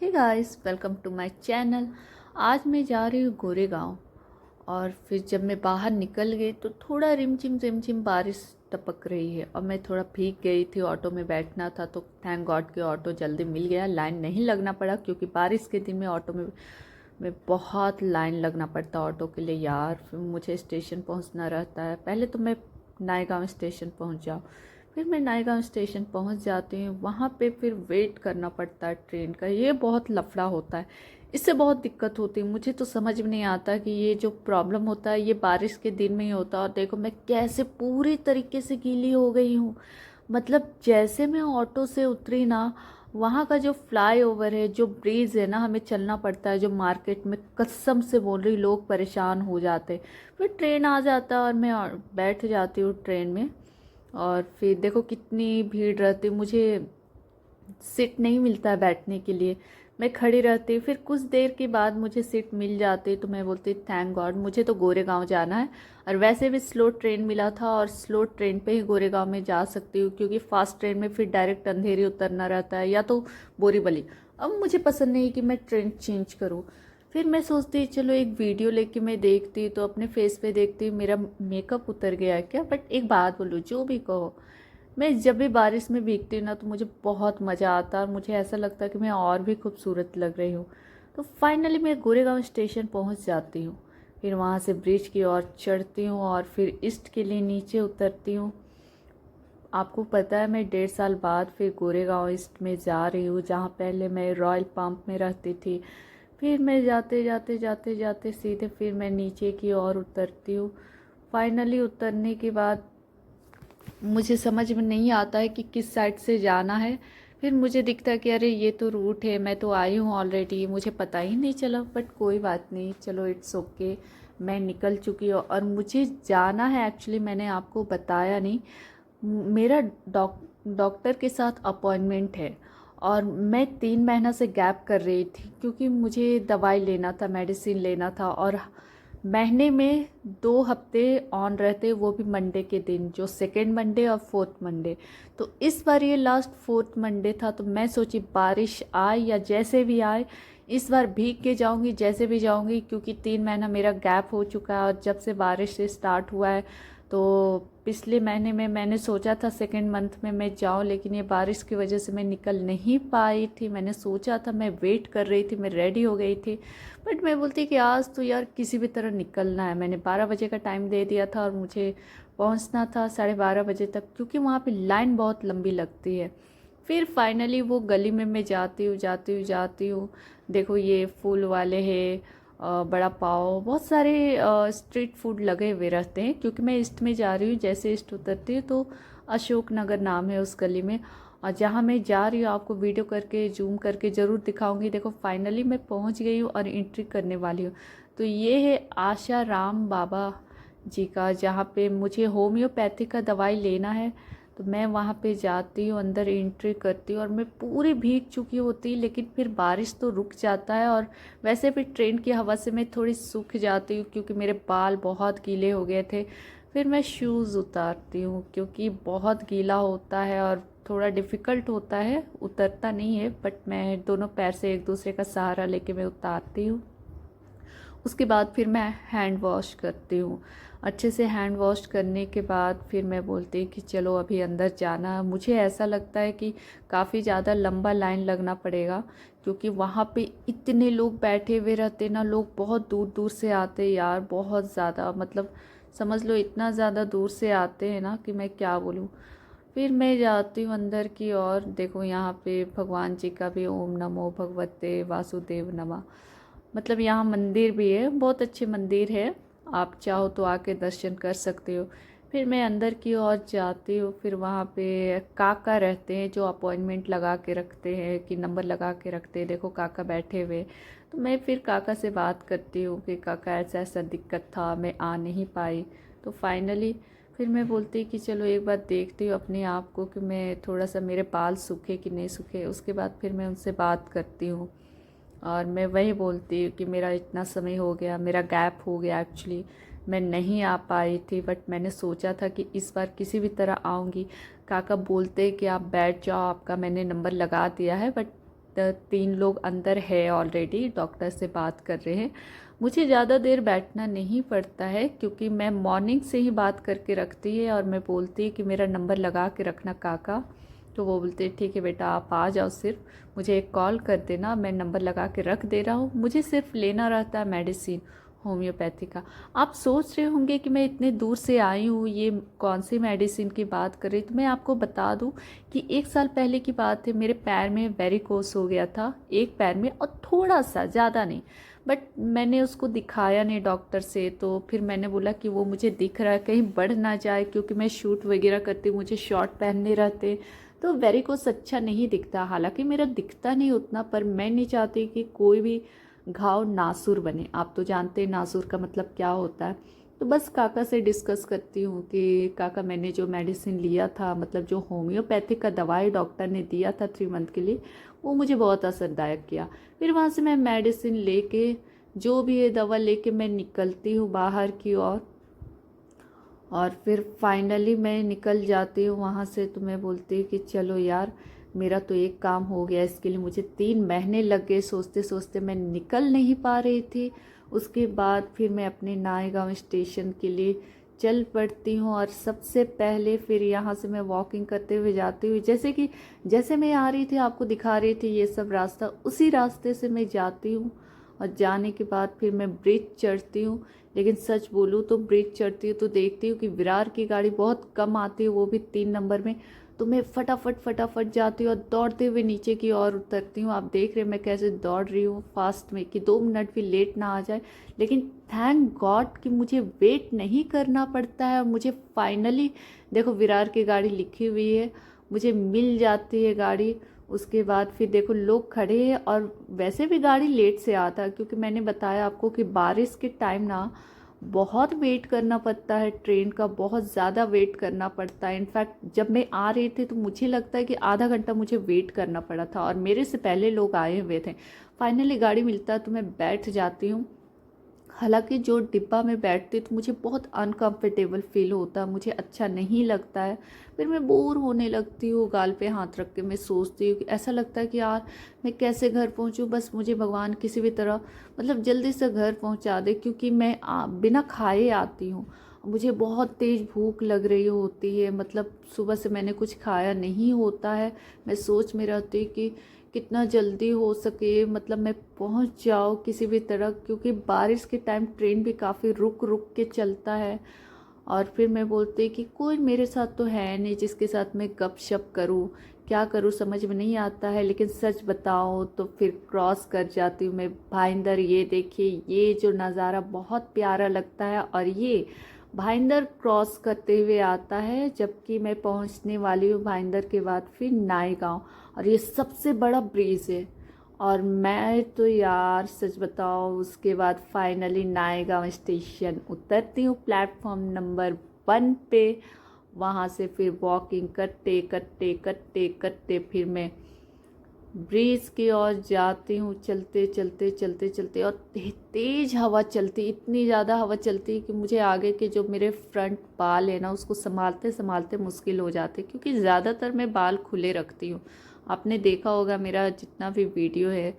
Hey guys, welcome to my channel. आज मैं जा रही हूँ गोरेगांव। और फिर जब मैं बाहर निकल गई तो थोड़ा रिमझिम बारिश टपक रही है और मैं थोड़ा भीग गई थी। ऑटो में बैठना था तो थैंक गॉड कि ऑटो जल्दी मिल गया, लाइन नहीं लगना पड़ा, क्योंकि बारिश के दिन में ऑटो में बहुत लाइन लगना पड़ता ऑटो के लिए यार। फिर मुझे स्टेशन पहुँचना रहता है। पहले तो मैं नायगांव स्टेशन पहुँच जाऊँ, फिर मैं नायगांव स्टेशन पहुंच जाती हूँ। वहाँ पे फिर वेट करना पड़ता है ट्रेन का। ये बहुत लफड़ा होता है, इससे बहुत दिक्कत होती है। मुझे तो समझ में नहीं आता कि ये जो प्रॉब्लम होता है ये बारिश के दिन में ही होता है। और देखो मैं कैसे पूरी तरीके से गीली हो गई हूँ। मतलब जैसे मैं ऑटो से उतरी ना, वहाँ का जो फ्लाई ओवर है, जो ब्रिज है ना, हमें चलना पड़ता है जो मार्केट में, कसम से बोल रही, लोग परेशान हो जाते। फिर ट्रेन आ जाता है और मैं बैठ जाती हूँ ट्रेन में। और फिर देखो कितनी भीड़ रहती, मुझे सीट नहीं मिलता है बैठने के लिए। मैं खड़ी रहती, फिर कुछ देर के बाद मुझे सीट मिल जाती तो मैं बोलती थैंक गॉड। मुझे तो गोरेगांव जाना है और वैसे भी स्लो ट्रेन मिला था और स्लो ट्रेन पे ही गोरेगांव में जा सकती हूँ, क्योंकि फास्ट ट्रेन में फिर डायरेक्ट अंधेरी उतरना रहता है या तो बोरीवली। अब मुझे पसंद नहीं कि मैं ट्रेन चेंज करूँ। फिर मैं सोचती चलो एक वीडियो लेके मैं देखती तो अपने फेस पे देखती मेरा मेकअप उतर गया है क्या। बट एक बात बोलूँ, जो भी कहो, मैं जब भी बारिश में भीगती हूँ ना तो मुझे बहुत मज़ा आता है और मुझे ऐसा लगता है कि मैं और भी खूबसूरत लग रही हूँ। तो फाइनली मैं गोरेगांव स्टेशन पहुँच जाती हूँ। फिर वहाँ से ब्रिज की ओर चढ़ती हूँ और फिर ईस्ट के लिए नीचे उतरती हूँ। आपको पता है मैं 1.5 साल बाद फिर गोरेगांव ईस्ट में जा रही हूँ, जहाँ पहले मैं रॉयल पंप में रहती थी। फिर मैं जाते जाते जाते जाते सीधे फिर मैं नीचे की ओर उतरती हूँ। फाइनली उतरने के बाद मुझे समझ में नहीं आता है कि किस साइड से जाना है। फिर मुझे दिखता है कि अरे ये तो रूट है, मैं तो आई हूँ ऑलरेडी, मुझे पता ही नहीं चला। बट कोई बात नहीं, चलो इट्स ओके। मैं निकल चुकी हूँ और मुझे जाना है, एक्चुअली मैंने आपको बताया नहीं, मेरा डॉक्टर के साथ अपॉइंटमेंट है। और मैं 3 महीना से गैप कर रही थी क्योंकि मुझे दवाई लेना था, मेडिसिन लेना था। और महीने में 2 हफ्ते ऑन रहते, वो भी मंडे के दिन, जो सेकेंड मंडे और फोर्थ मंडे। तो इस बार ये लास्ट फोर्थ मंडे था, तो मैं सोची बारिश आए या जैसे भी आए, इस बार भीग के जाऊंगी जैसे भी जाऊंगी, क्योंकि 3 महीना मेरा गैप हो चुका है। और जब से बारिश से स्टार्ट हुआ है तो पिछले महीने में मैंने सोचा था सेकेंड मंथ में मैं जाऊं, लेकिन ये बारिश की वजह से मैं निकल नहीं पाई थी। मैंने सोचा था, मैं वेट कर रही थी, मैं रेडी हो गई थी। बट मैं बोलती कि आज तो यार किसी भी तरह निकलना है। मैंने 12 बजे का टाइम दे दिया था और मुझे पहुंचना था 12:30 बजे तक, क्योंकि वहाँ पे लाइन बहुत लंबी लगती है। फिर फाइनली वो गली में मैं जाती हूँ जाती हूँ जाती हूँ। देखो ये फूल वाले है, बड़ा पाव, बहुत सारे स्ट्रीट फूड लगे हुए रहते हैं। क्योंकि मैं ईस्ट में जा रही हूँ, जैसे ईस्ट उतरती हूँ तो अशोक नगर नाम है उस गली में। और जहाँ मैं जा रही हूँ आपको वीडियो करके जूम करके ज़रूर दिखाऊंगी। देखो फाइनली मैं पहुँच गई हूँ और एंट्री करने वाली हूँ। तो ये है आशा राम बाबा जी का, जहाँ पे मुझे होम्योपैथी का दवाई लेना है। तो मैं वहाँ पे जाती हूँ, अंदर एंट्री करती हूँ और मैं पूरी भीग चुकी होती, लेकिन फिर बारिश तो रुक जाता है। और वैसे भी ट्रेन की हवा से मैं थोड़ी सूख जाती हूँ, क्योंकि मेरे बाल बहुत गीले हो गए थे। फिर मैं शूज़ उतारती हूँ क्योंकि बहुत गीला होता है और थोड़ा डिफ़िकल्ट होता है, उतरता नहीं है। बट मैं दोनों पैर से एक दूसरे का सहारा लेके मैं उतारती हूँ। उसके बाद फिर मैं हैंड वॉश करती हूँ। अच्छे से हैंड वॉश करने के बाद फिर मैं बोलती हूँ कि चलो अभी अंदर जाना। मुझे ऐसा लगता है कि काफ़ी ज़्यादा लंबा लाइन लगना पड़ेगा, क्योंकि वहाँ पे इतने लोग बैठे हुए रहते ना, लोग बहुत दूर दूर से आते यार, बहुत ज़्यादा, मतलब समझ लो इतना ज़्यादा दूर से आते हैं ना कि मैं क्या बोलूँ। फिर मैं जाती हूँ अंदर की और देखो यहाँ पे भगवान जी का भी ओम नमो भगवते वासुदेव नमः, मतलब यहाँ मंदिर भी है, बहुत अच्छे मंदिर है। आप चाहो तो आके दर्शन कर सकते हो। फिर मैं अंदर की ओर जाती हूँ। फिर वहाँ पे काका रहते हैं जो अपॉइंटमेंट लगा के रखते हैं, कि नंबर लगा के रखते हैं। देखो काका बैठे हुए। तो मैं फिर काका से बात करती हूँ कि काका ऐसा ऐसा दिक्कत था, मैं आ नहीं पाई। तो फाइनली फिर मैं बोलती कि चलो एक बार देखती हूँ अपने आप को कि मैं थोड़ा सा, मेरे बाल सूखे कि नहीं सूखे। उसके बाद फिर मैं उनसे बात करती हूँ और मैं वही बोलती हूँ कि मेरा इतना समय हो गया, मेरा गैप हो गया, एक्चुअली मैं नहीं आ पाई थी। बट मैंने सोचा था कि इस बार किसी भी तरह आऊँगी। काका बोलते कि आप बैठ जाओ, आपका मैंने नंबर लगा दिया है। बट 3 लोग अंदर है ऑलरेडी, डॉक्टर से बात कर रहे हैं। मुझे ज़्यादा देर बैठना नहीं पड़ता है क्योंकि मैं मॉर्निंग से ही बात करके रखती है, और मैं बोलती है कि मेरा नंबर लगा के रखना काका, तो वो बोलते ठीक है बेटा आप आ जाओ, सिर्फ मुझे एक कॉल कर देना, मैं नंबर लगा के रख दे रहा हूँ। मुझे सिर्फ लेना रहता है मेडिसिन होम्योपैथी का। आप सोच रहे होंगे कि मैं इतने दूर से आई हूँ, ये कौन सी मेडिसिन की बात कर रही, तो मैं आपको बता दूँ कि 1 साल पहले की बात है। मेरे पैर में वेरिकोस हो गया था, एक पैर में, और थोड़ा सा, ज़्यादा नहीं, बट मैंने उसको दिखाया नहीं डॉक्टर से। तो फिर मैंने बोला कि वो मुझे दिख रहा है, कहीं बढ़ ना जाए, क्योंकि मैं शूट वगैरह करती हूँ, मुझे शॉर्ट पहनने रहते, तो वेरिकोस अच्छा नहीं दिखता। हालांकि मेरा दिखता नहीं उतना, पर मैं नहीं चाहती कि कोई भी घाव नासूर बने। आप तो जानते हैं नासूर का मतलब क्या होता है। तो बस काका से डिस्कस करती हूँ कि काका मैंने जो मेडिसिन लिया था, मतलब जो होम्योपैथिक का दवाई डॉक्टर ने दिया था 3 मंथ के लिए, वो मुझे बहुत असरदायक किया। फिर वहाँ से मैं मेडिसिन लेके, जो भी है दवा लेके मैं निकलती हूँ बाहर की ओर, और फिर फाइनली मैं निकल जाती हूँ वहाँ से। तो मैं बोलती हूँ कि चलो यार, मेरा तो एक काम हो गया। इसके लिए मुझे 3 महीने लग गए, सोचते सोचते मैं निकल नहीं पा रही थी। उसके बाद फिर मैं अपने नायगांव स्टेशन के लिए चल पड़ती हूँ, और सबसे पहले फिर यहाँ से मैं वॉकिंग करते हुए जाती हूँ। जैसे मैं आ रही थी, आपको दिखा रही थी ये सब रास्ता, उसी रास्ते से मैं जाती हूँ। और जाने के बाद फिर मैं ब्रिज चढ़ती हूँ। लेकिन सच बोलूँ तो ब्रिज चढ़ती हूँ तो देखती हूँ कि विरार की गाड़ी बहुत कम आती है, वो भी 3 नंबर में। तो मैं फटाफट जाती हूँ और दौड़ते हुए नीचे की ओर उतरती हूँ। आप देख रहे हैं मैं कैसे दौड़ रही हूँ फास्ट में, कि 2 मिनट भी लेट ना आ जाए। लेकिन थैंक गॉड कि मुझे वेट नहीं करना पड़ता है। मुझे फाइनली, देखो विरार की गाड़ी लिखी हुई है, मुझे मिल जाती है गाड़ी। उसके बाद फिर देखो लोग खड़े हैं, और वैसे भी गाड़ी लेट से आता है, क्योंकि मैंने बताया आपको कि बारिश के टाइम ना बहुत वेट करना पड़ता है, ट्रेन का बहुत ज़्यादा वेट करना पड़ता है। इनफैक्ट जब मैं आ रही थी तो मुझे लगता है कि आधा घंटा मुझे वेट करना पड़ा था, और मेरे से पहले लोग आए हुए थे। फाइनली गाड़ी मिलता है तो मैं बैठ जाती हूँ। हालांकि जो डिब्बा में बैठती तो मुझे बहुत अनकंफर्टेबल फील होता है, मुझे अच्छा नहीं लगता है। फिर मैं बोर होने लगती हूँ, गाल पे हाथ रख के मैं सोचती हूँ कि ऐसा लगता है कि यार मैं कैसे घर पहुँचूँ, बस मुझे भगवान किसी भी तरह मतलब जल्दी से घर पहुँचा दे, क्योंकि मैं बिना खाए आती हूँ। मुझे बहुत तेज़ भूख लग रही होती है, मतलब सुबह से मैंने कुछ खाया नहीं होता है। मैं सोच में रहती हूँ कि कितना जल्दी हो सके, मतलब मैं पहुंच जाऊँ किसी भी तरह, क्योंकि बारिश के टाइम ट्रेन भी काफ़ी रुक रुक के चलता है। और फिर मैं बोलती कि कोई मेरे साथ तो है नहीं जिसके साथ मैं गपशप करूं, क्या करूं समझ में नहीं आता है। लेकिन सच बताऊं तो फिर क्रॉस कर जाती हूँ मैं भाईंदर। ये देखिए, ये जो नज़ारा बहुत प्यारा लगता है, और ये भाईंदर क्रॉस करते हुए आता है, जबकि मैं पहुंचने वाली हूँ भाईंदर के बाद फिर नायगांव। और ये सबसे बड़ा ब्रिज है। और मैं तो यार सच बताओ, उसके बाद फाइनली नायगांव स्टेशन उतरती हूँ प्लेटफॉर्म नंबर 1 पे। वहाँ से फिर वॉकिंग करते करते करते करते फिर मैं ब्रिज की ओर जाती हूँ, चलते चलते चलते चलते। और तेज हवा चलती, इतनी ज़्यादा हवा चलती कि मुझे आगे के जो मेरे फ्रंट बाल है ना, उसको संभालते संभालते मुश्किल हो जाते, क्योंकि ज़्यादातर मैं बाल खुले रखती हूँ। आपने देखा होगा मेरा जितना भी वीडियो है,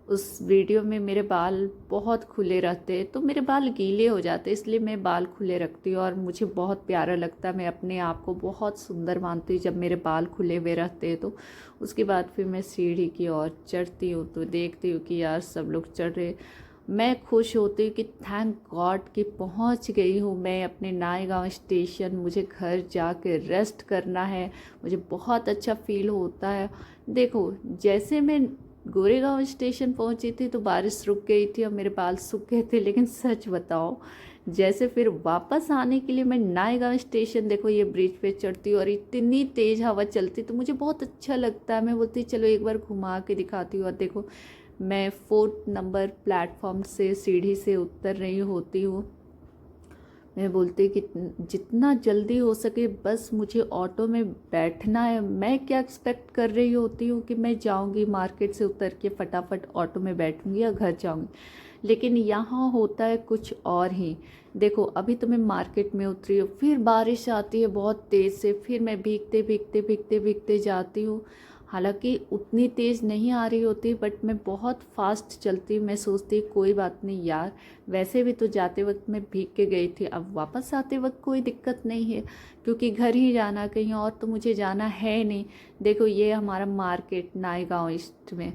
उस वीडियो में मेरे बाल बहुत खुले रहते हैं, तो मेरे बाल गीले हो जाते, इसलिए मैं बाल खुले रखती हूँ। और मुझे बहुत प्यारा लगता है, मैं अपने आप को बहुत सुंदर मानती हूँ जब मेरे बाल खुले हुए रहते हैं। तो उसके बाद फिर मैं सीढ़ी की ओर चढ़ती हूँ, तो देखती हूँ कि यार सब लोग चढ़ रहे। मैं खुश होती हूँ कि थैंक गॉड कि पहुँच गई हूँ मैं अपने नायगांव स्टेशन। मुझे घर जाके रेस्ट करना है, मुझे बहुत अच्छा फील होता है। देखो, जैसे मैं गोरेगांव स्टेशन पहुंची थी तो बारिश रुक गई थी और मेरे बाल सूख गए थे। लेकिन सच बताओ, जैसे फिर वापस आने के लिए मैं नायगांव स्टेशन, देखो ये ब्रिज पे चढ़ती हूँ और इतनी तेज़ हवा चलती तो मुझे बहुत अच्छा लगता है। मैं बोलती चलो एक बार घुमा के दिखाती हूँ। और देखो, मैं 4 नंबर प्लेटफॉर्म से सीढ़ी से उतर रही होती हूँ। मैं बोलती कि जितना जल्दी हो सके बस मुझे ऑटो में बैठना है। मैं क्या एक्सपेक्ट कर रही होती हूँ कि मैं जाऊँगी मार्केट से उतर के फटाफट ऑटो में बैठूँगी या घर जाऊँगी, लेकिन यहाँ होता है कुछ और ही। देखो, अभी तो मैं मार्केट में उतरी हूँ, फिर बारिश आती है बहुत तेज़ से, फिर मैं भीगते भीगते भीगते भीगते जाती हूँ। हालांकि उतनी तेज़ नहीं आ रही होती, बट मैं बहुत फास्ट चलती हूँ। मैं सोचती कोई बात नहीं यार, वैसे भी तो जाते वक्त मैं भीग के गई थी, अब वापस आते वक्त कोई दिक्कत नहीं है, क्योंकि घर ही जाना, कहीं और तो मुझे जाना है नहीं। देखो ये हमारा मार्केट नायगांव ईस्ट में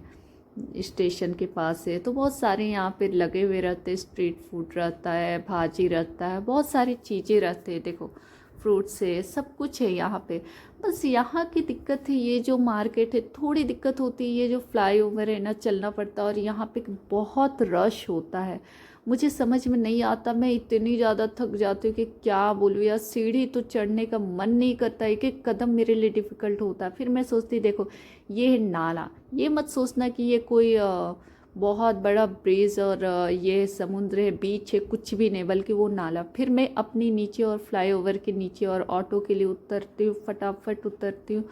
स्टेशन के पास है, तो बहुत सारे यहाँ पे लगे हुए रहते हैं, स्ट्रीट फूड रहता है, भाजी रहता है, बहुत सारी चीज़ें रहते हैं। देखो फ्रूट्स है, सब कुछ है यहाँ पे। बस यहाँ की दिक्कत है, ये जो मार्केट है थोड़ी दिक्कत होती है, ये जो फ्लाईओवर है ना, चलना पड़ता है, और यहाँ पे बहुत रश होता है। मुझे समझ में नहीं आता, मैं इतनी ज़्यादा थक जाती हूँ कि क्या बोलूँ यार, सीढ़ी तो चढ़ने का मन नहीं करता, एक एक कदम मेरे लिए डिफ़िकल्ट होता है। फिर मैं सोचती देखो ये है नाला, ये मत सोचना कि ये कोई बहुत बड़ा ब्रिज और ये समुद्र है, बीच है, कुछ भी नहीं, बल्कि वो नाला। फिर मैं अपनी नीचे और फ्लाईओवर के नीचे और ऑटो के लिए उतरती हूँ, फटाफट उतरती हूँ।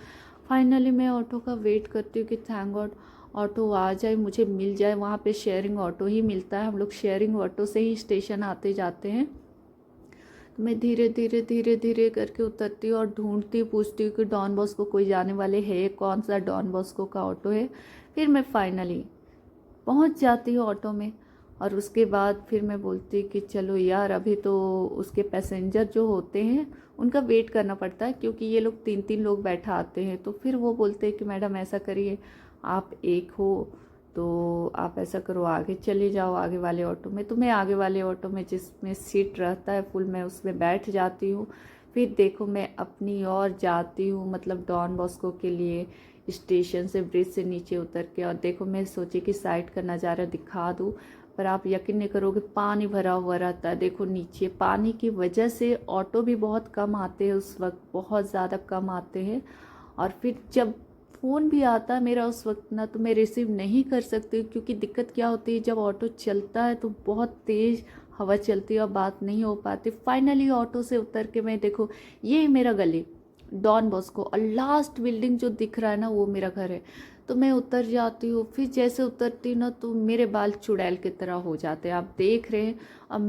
फाइनली मैं ऑटो का वेट करती हूँ कि थैंक गॉड ऑटो आ जाए, मुझे मिल जाए। वहाँ पे शेयरिंग ऑटो ही मिलता है, हम लोग शेयरिंग ऑटो से ही स्टेशन आते जाते हैं। तो मैं धीरे धीरे धीरे धीरे करके उतरती हूँ और ढूंढती पूछती हूँ कि डॉन बॉस्को कोई जाने वाले है, कौन सा डॉन बॉस्को का ऑटो है। फिर मैं फाइनली पहुंच जाती हूँ ऑटो में, और उसके बाद फिर मैं बोलती कि चलो यार, अभी तो उसके पैसेंजर जो होते हैं उनका वेट करना पड़ता है, क्योंकि ये लोग 3-3 लोग बैठा आते हैं। तो फिर वो बोलते हैं कि मैडम ऐसा करिए, आप एक हो तो आप ऐसा करो, आगे चले जाओ आगे वाले ऑटो में। तो मैं आगे वाले ऑटो में, जिसमें सीट रहता है फुल, मैं उसमें बैठ जाती हूँ। फिर देखो मैं अपनी ओर जाती हूँ, मतलब डॉन बॉस्को के लिए, स्टेशन से, ब्रिज से नीचे उतर के। और देखो मैं सोची कि साइड का नज़ारा दिखा दूँ, पर आप यकीन नहीं करोगे, पानी भरा हुआ रहता है। देखो नीचे पानी की वजह से ऑटो भी बहुत कम आते हैं उस वक्त, बहुत ज़्यादा कम आते हैं। और फिर जब फ़ोन भी आता है मेरा उस वक्त ना, तो मैं रिसीव नहीं कर सकती, क्योंकि दिक्कत क्या होती है, जब ऑटो चलता है तो बहुत तेज़ हवा चलती है और बात नहीं हो पाती। फाइनली ऑटो से उतर के मैं, देखो ये है मेरा गली डॉन बॉस्को, और लास्ट बिल्डिंग जो दिख रहा है ना, वो मेरा घर है। तो मैं उतर जाती हूँ। फिर जैसे उतरती हूँ ना, तो मेरे बाल चुड़ैल की तरह हो जाते हैं, आप देख रहे हैं। अब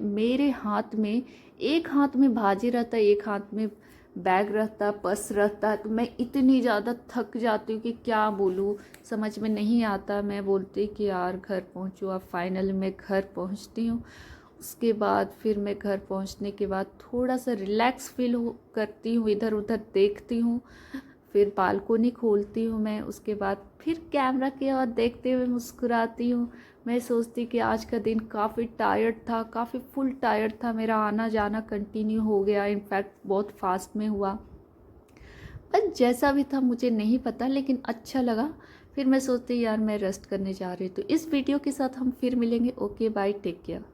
मेरे हाथ में, एक हाथ में भाजी रहता है, एक हाथ में बैग रहता है, पर्स रहता है। तो मैं इतनी ज़्यादा थक जाती हूँ कि क्या बोलूँ, समझ में नहीं आता। मैं बोलती कि यार घर पहुँचूँ। अब फाइनली मैं घर पहुँचती हूँ। उसके बाद फिर मैं घर पहुंचने के बाद थोड़ा सा रिलैक्स फील करती हूँ, इधर उधर देखती हूँ, फिर बालकोनी खोलती हूँ मैं। उसके बाद फिर कैमरा की ओर देखते हुए मुस्कुराती हूँ। मैं सोचती कि आज का दिन काफ़ी टायर्ड था, काफ़ी फुल टायर्ड था, मेरा आना जाना कंटिन्यू हो गया, इनफैक्ट बहुत फास्ट में हुआ। पर जैसा भी था मुझे नहीं पता, लेकिन अच्छा लगा। फिर मैं सोचती यार मैं रेस्ट करने जा रही हूँ। तो इस वीडियो के साथ हम फिर मिलेंगे। Okay bye, take care.